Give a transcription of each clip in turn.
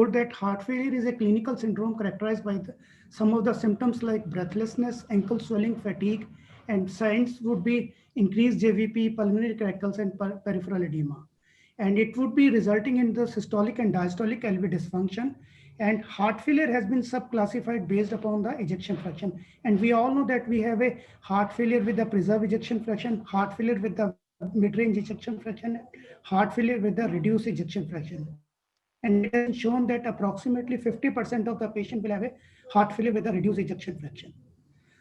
told that heart failure is a clinical syndrome characterized by some of the symptoms like breathlessness, ankle swelling, fatigue, and signs would be increased JVP, pulmonary crackles, and peripheral edema. And it would be resulting in the systolic and diastolic LV dysfunction. And heart failure has been subclassified based upon the ejection fraction. And we all know that we have a heart failure with the preserved ejection fraction, heart failure with the mid-range ejection fraction, heart failure with the reduced ejection fraction. And it has been shown that approximately 50% of the patient will have a heart failure with a reduced ejection fraction.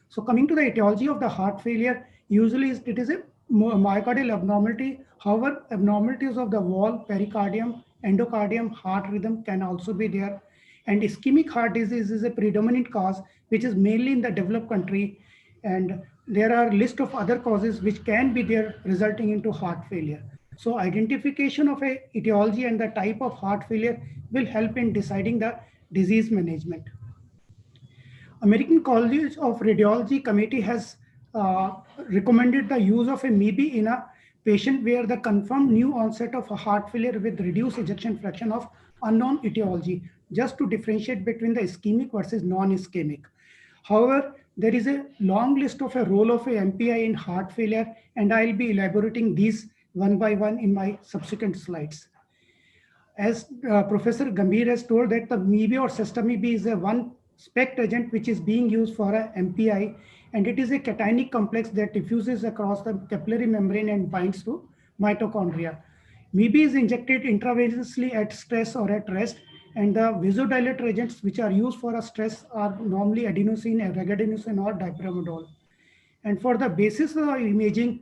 So coming to the etiology of the heart failure, usually it is a myocardial abnormality. However, abnormalities of the wall, pericardium, endocardium, heart rhythm can also be there. And ischemic heart disease is a predominant cause, which is mainly in the developed country. And there are a list of other causes which can be there resulting into heart failure. So identification of a etiology and the type of heart failure will help in deciding the disease management. American College of Radiology committee has recommended the use of a MEB in a patient where the confirmed new onset of a heart failure with reduced ejection fraction of unknown etiology, just to differentiate between the ischemic versus non-ischemic. However, there is a long list of a role of a MPI in heart failure, and I'll be elaborating these one by one in my subsequent slides. As Professor Gambhir has told that the MEB or sestamib is a one SPECT agent which is being used for a MPI, and it is a cationic complex that diffuses across the capillary membrane and binds to mitochondria. MEB is injected intravenously at stress or at rest, and the vasodilator agents which are used for a stress are normally adenosine, regadenoson, or dipyramidol. And for the basis of imaging,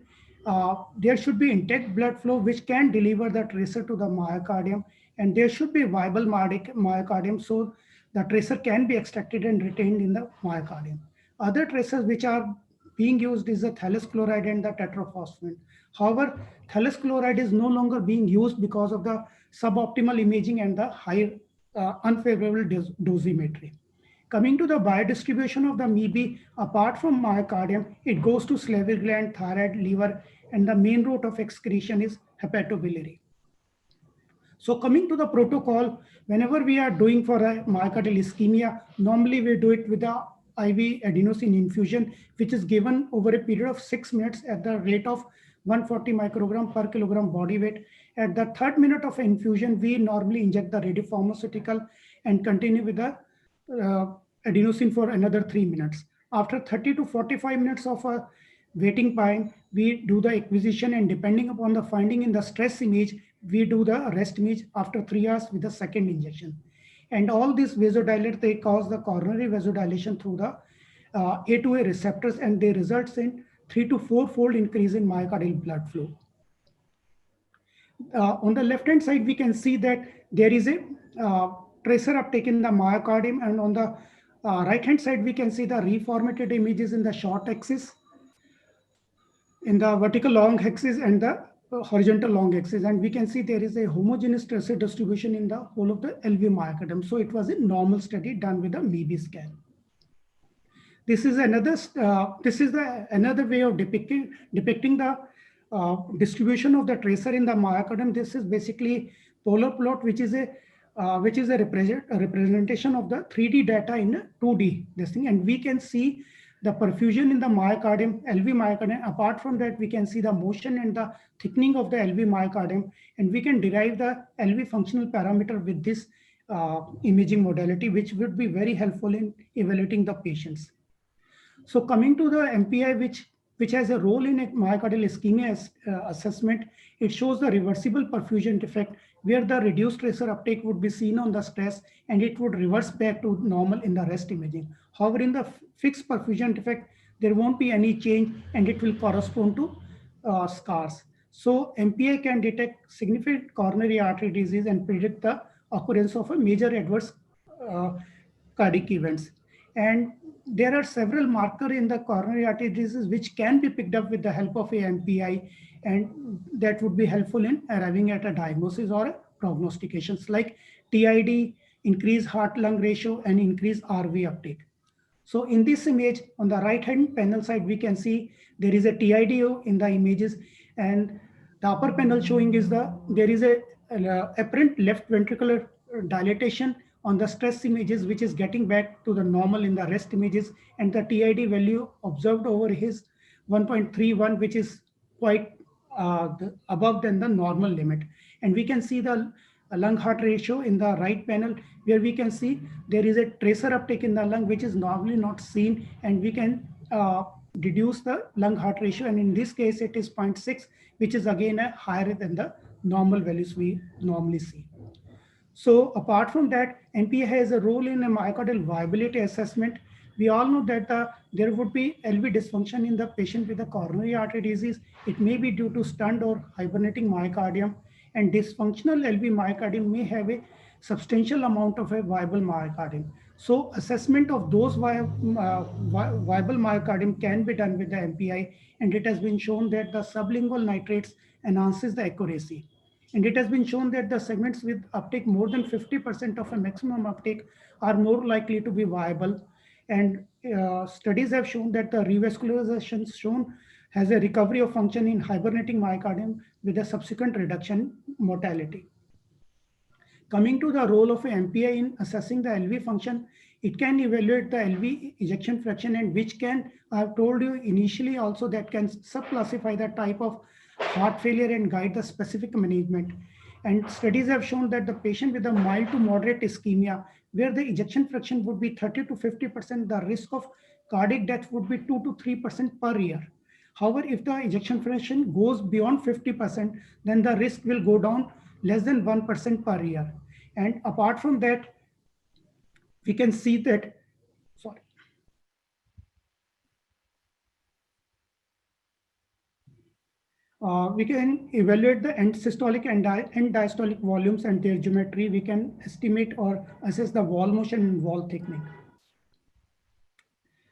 there should be intact blood flow which can deliver the tracer to the myocardium, and there should be viable myocardium so the tracer can be extracted and retained in the myocardium. Other tracers which are being used is the thallus chloride and the tetraphosphamide. However, thallus chloride is no longer being used because of the suboptimal imaging and the high unfavorable dosimetry. Coming to the biodistribution of the MEB, apart from myocardium, it goes to salivary gland, thyroid, liver, and the main route of excretion is hepatobiliary. So coming to the protocol, whenever we are doing for a myocardial ischemia, normally we do it with the IV adenosine infusion, which is given over a period of 6 minutes at the rate of 140 microgram per kilogram body weight. At the third minute of infusion, we normally inject the radiopharmaceutical and continue with the adenosine for another 3 minutes. After 30 to 45 minutes of a waiting time, we do the acquisition, and depending upon the finding in the stress image, we do the rest image after 3 hours with the second injection. And all these vasodilators, they cause the coronary vasodilation through the A2A receptors, and they results in 3 to 4-fold increase in myocardial blood flow. On the left-hand side, we can see that there is a tracer uptake in the myocardium, and on the right-hand side, we can see the reformatted images in the short axis, in the vertical long axis, and the horizontal long axis, and we can see there is a homogeneous tracer distribution in the whole of the LV myocardium. So it was a normal study done with a MEB scan. This is another way of depicting the distribution of the tracer in the myocardium. This is basically polar plot, which is a representation of the 3D data in 2D this thing, and we can see the perfusion in the myocardium, LV myocardium. Apart from that, we can see the motion and the thickening of the LV myocardium, and we can derive the LV functional parameter with this imaging modality, which would be very helpful in evaluating the patients. So coming to the MPI, which has a role in a myocardial ischemia assessment, it shows the reversible perfusion defect where the reduced tracer uptake would be seen on the stress, and it would reverse back to normal in the rest imaging. However, in the fixed perfusion defect, there won't be any change, and it will correspond to scars. So MPI can detect significant coronary artery disease and predict the occurrence of a major adverse cardiac events. And there are several markers in the coronary artery disease which can be picked up with the help of a MPI, and that would be helpful in arriving at a diagnosis or a prognostications like TID, increased heart-lung ratio, and increased RV uptake. So in this image, on the right-hand panel side, we can see there is a TIDO in the images, and the upper panel showing is there is a apparent left ventricular dilatation on the stress images, which is getting back to the normal in the rest images, and the TID value observed over his 1.31, which is quite above than the normal limit. And we can see the lung heart ratio in the right panel, where we can see there is a tracer uptake in the lung, which is normally not seen, and we can deduce the lung heart ratio. And in this case, it is 0.6, which is again higher than the normal values we normally see. So apart from that, NPA has a role in a myocardial viability assessment. We all know that there would be LV dysfunction in the patient with a coronary artery disease. It may be due to stunned or hibernating myocardium, and dysfunctional LV myocardium may have a substantial amount of a viable myocardium. So assessment of those viable myocardium can be done with the MPI, and it has been shown that the sublingual nitrates enhances the accuracy. And it has been shown that the segments with uptake more than 50% of a maximum uptake are more likely to be viable. And studies have shown that the revascularization shown has a recovery of function in hibernating myocardium with a subsequent reduction mortality. Coming to the role of a MPI in assessing the LV function, it can evaluate the LV ejection fraction, and which can, I've told you initially also, that can subclassify the type of heart failure and guide the specific management. And studies have shown that the patient with a mild to moderate ischemia, where the ejection fraction would be 30 to 50%, the risk of cardiac death would be 2 to 3% per year. However, if the ejection fraction goes beyond 50%, then the risk will go down less than 1% per year. And apart from that, we can see that, sorry. We can evaluate the end systolic and end diastolic volumes and their geometry. We can estimate or assess the wall motion and wall thickness.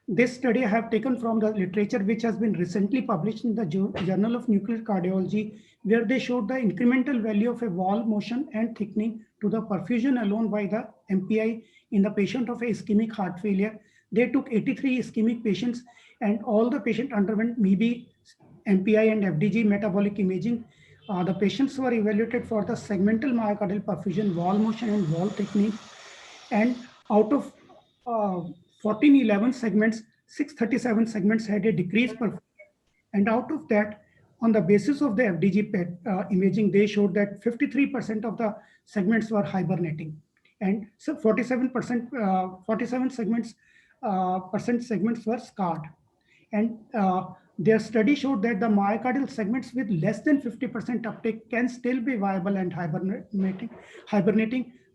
This study I have taken from the literature, which has been recently published in the Journal of Nuclear Cardiology, where they showed the incremental value of a wall motion and thickening to the perfusion alone by the MPI in the patient of ischemic heart failure. They took 83 ischemic patients, and all the patient underwent MIBI, MPI, and FDG metabolic imaging. The patients were evaluated for the segmental myocardial perfusion, wall motion, and wall thickening. And out of 1411 segments, 637 segments had a decreased perfusion. And out of that, on the basis of the FDG PET imaging, they showed that 53% of the segments were hibernating, and so 47 segments were scarred. And their study showed that the myocardial segments with less than 50% uptake can still be viable and hibernating.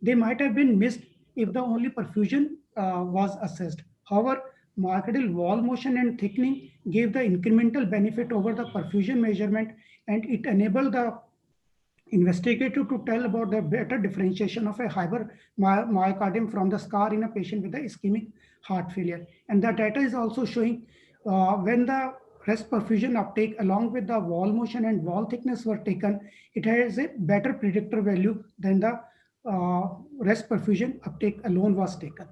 They might have been missed if the only perfusion was assessed. However, myocardial wall motion and thickening gave the incremental benefit over the perfusion measurement, and it enabled the investigator to tell about the better differentiation of a myocardium from the scar in a patient with a ischemic heart failure. And the data is also showing when the rest perfusion uptake along with the wall motion and wall thickness were taken, it has a better predictor value than the rest perfusion uptake alone was taken.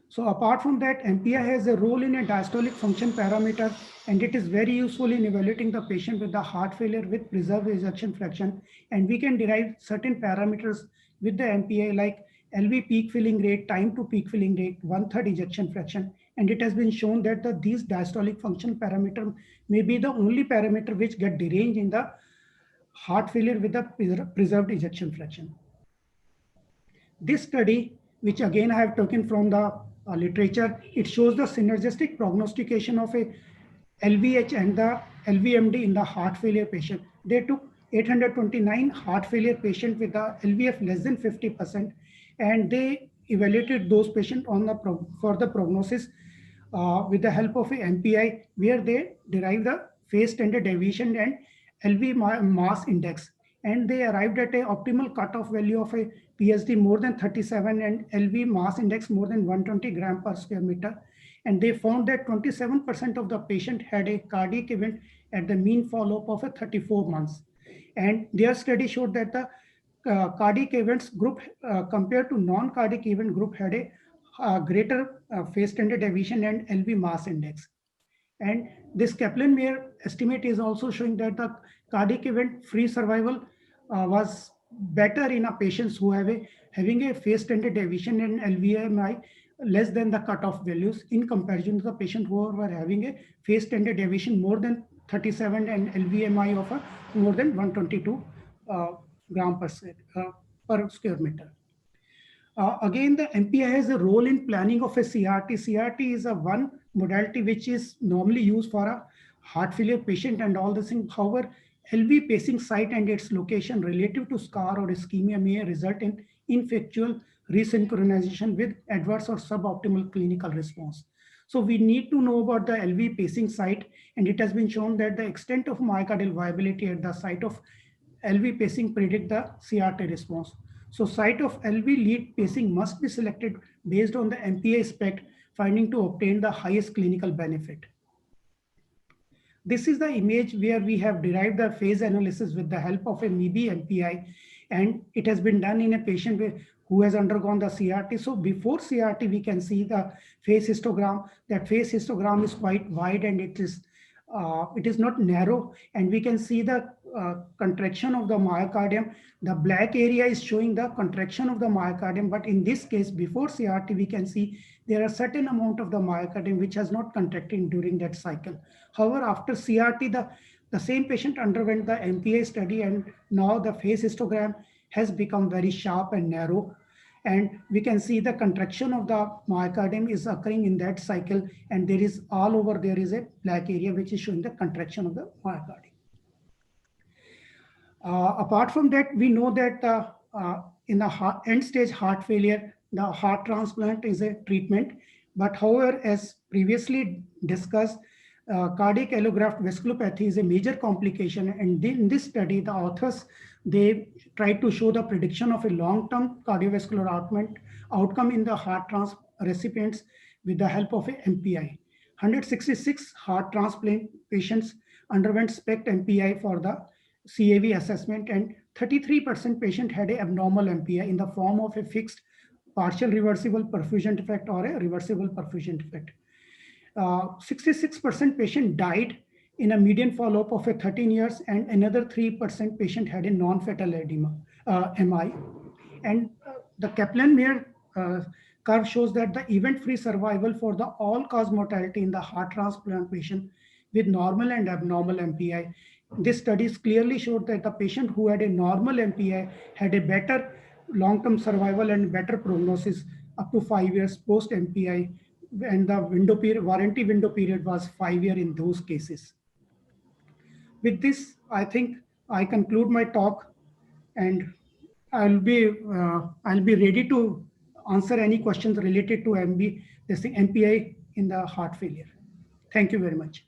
So apart from that, MPI has a role in a diastolic function parameter, and it is very useful in evaluating the patient with the heart failure with preserved ejection fraction. And we can derive certain parameters with the MPI, like LV peak filling rate, time to peak filling rate, 1/3 ejection fraction. And it has been shown that these diastolic function parameter may be the only parameter which get deranged in the heart failure with the preserved ejection fraction. This study, which again I have taken from the literature, it shows the synergistic prognostication of a LVH and the LVMD in the heart failure patient. They took 829 heart failure patients with the LVF less than 50%, and they evaluated those patients for the prognosis with the help of a MPI, where they derived the phase standard deviation and LV mass index. And they arrived at an optimal cutoff value of a PSD more than 37 and LV mass index more than 120 gram per square meter. And they found that 27% of the patient had a cardiac event at the mean follow-up of 34 months. And their study showed that the cardiac events group compared to non-cardiac event group had a greater phase standard deviation and LV mass index. And this Kaplan-Meier estimate is also showing that the cardiac event free survival was better in a patients who have having a face standard deviation and LVMI less than the cutoff values in comparison to the patient who were having a face standard deviation more than 37 and LVMI of a more than 122 uh, gram per square meter. Again, the MPI has a role in planning of a CRT. CRT is a one modality which is normally used for a heart failure patient and all this thing. However, LV pacing site and its location relative to scar or ischemia may result in ineffectual resynchronization with adverse or suboptimal clinical response. So we need to know about the LV pacing site, and it has been shown that the extent of myocardial viability at the site of LV pacing predict the CRT response. So site of LV lead pacing must be selected based on the MPI spec finding to obtain the highest clinical benefit. This is the image where we have derived the phase analysis with the help of a MIBI MPI, and it has been done in a patient who has undergone the CRT. So before CRT, we can see the phase histogram. That phase histogram is quite wide and it is not narrow, and we can see the contraction of the myocardium. The black area is showing the contraction of the myocardium, but in this case, before CRT, we can see there are certain amount of the myocardium which has not contracted during that cycle. However, after CRT, the same patient underwent the MPI study, and now the phase histogram has become very sharp and narrow. And we can see the contraction of the myocardium is occurring in that cycle, and there is all over there is a black area which is showing the contraction of the myocardium. Apart from that, we know that in the end stage heart failure, the heart transplant is a treatment. But however, as previously discussed, cardiac allograft vasculopathy is a major complication. And in this study, the authors, they tried to show the prediction of a long-term cardiovascular outcome in the heart transplant recipients with the help of a MPI. 166 heart transplant patients underwent SPECT MPI for the CAV assessment, and 33% patient had an abnormal MPI in the form of a fixed partial reversible perfusion defect or a reversible perfusion defect. 66% patient died in a median follow-up of 13 years, and another 3% patient had a non-fatal edema, MI. And the Kaplan-Meier curve shows that the event-free survival for the all-cause mortality in the heart transplant patient with normal and abnormal MPI. This studies clearly showed that the patient who had a normal MPI had a better long-term survival and better prognosis up to 5 years post MPI, and the warranty window period was 5 years in those cases. With this, I think I conclude my talk, and I'll be ready to answer any questions related to MPI in the heart failure. Thank you very much.